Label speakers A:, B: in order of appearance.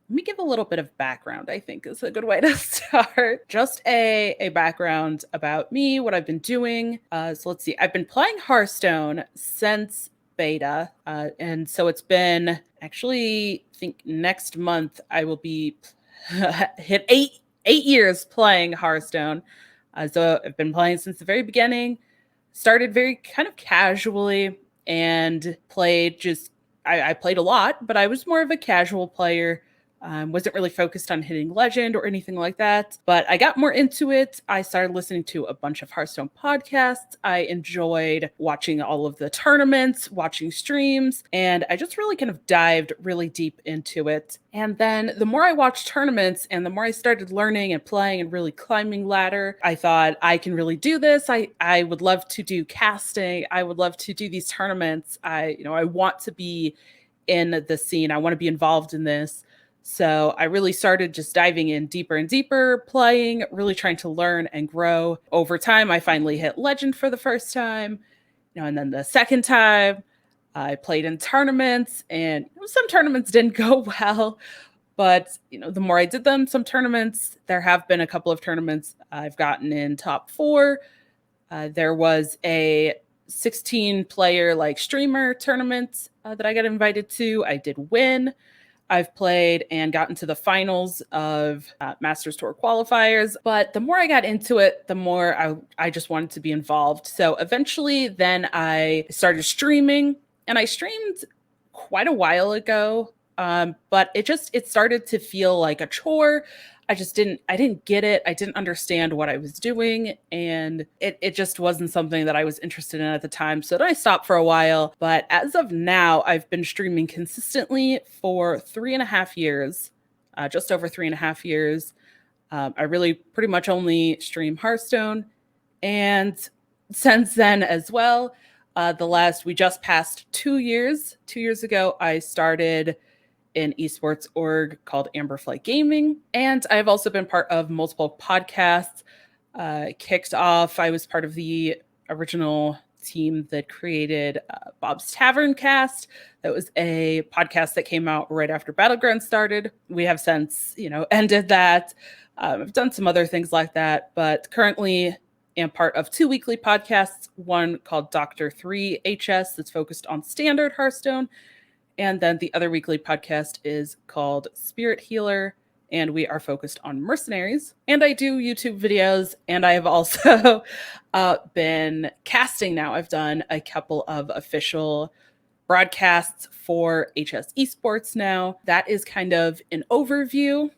A: Let me give a little bit of background, I think is a good way to start. Just a background about me, what I've been doing. So let's see, I've been playing Hearthstone since beta. And so it's been actually, I think next month I will be hit eight years playing Hearthstone. So I've been playing since the very beginning, started very kind of casually and played just I played a lot, but I was more of a casual player. Wasn't really focused on hitting legend or anything like that, but I got more into it. I started listening to a bunch of Hearthstone podcasts. I enjoyed watching all of the tournaments, watching streams, and I just really kind of dived really deep into it. And then the more I watched tournaments and the more I started learning and playing and really climbing ladder, I thought I can really do this. I would love to do casting. I would love to do these tournaments. I want to be in the scene. I want to be involved in this. So I really started just diving in deeper and deeper, playing, really trying to learn and grow. Over time, I finally hit legend for the first time, and then the second time I played in tournaments, and some tournaments didn't go well, but the more I did them, some tournaments, there have been a couple of tournaments I've gotten in top 4. There was a 16 player like streamer tournament that I got invited to. I did win. I've played and gotten to the finals of Masters Tour qualifiers, but the more I got into it, the more I just wanted to be involved. So eventually, then I started streaming, and I streamed quite a while ago, but it started to feel like a chore. I didn't get it. I didn't understand what I was doing, and it just wasn't something that I was interested in at the time. So then I stopped for a while. But as of now, I've been streaming consistently for 3.5 years, just over 3.5 years. I really pretty much only stream Hearthstone. And since then as well, we just passed 2 years. 2 years ago, I started an esports org called Amberflight Gaming. And I've also been part of multiple podcasts. Kicked off, I was part of the original team that created Bob's Tavern Cast. That was a podcast that came out right after Battleground started. We have since, ended that. I've done some other things like that, but currently am part of 2 weekly podcasts, one called Doctor 3 HS that's focused on standard Hearthstone, and then the other weekly podcast is called Spirit Healer, and we are focused on mercenaries. And I do YouTube videos, and I have also been casting now. I've done a couple of official broadcasts for HS Esports now. That is kind of an overview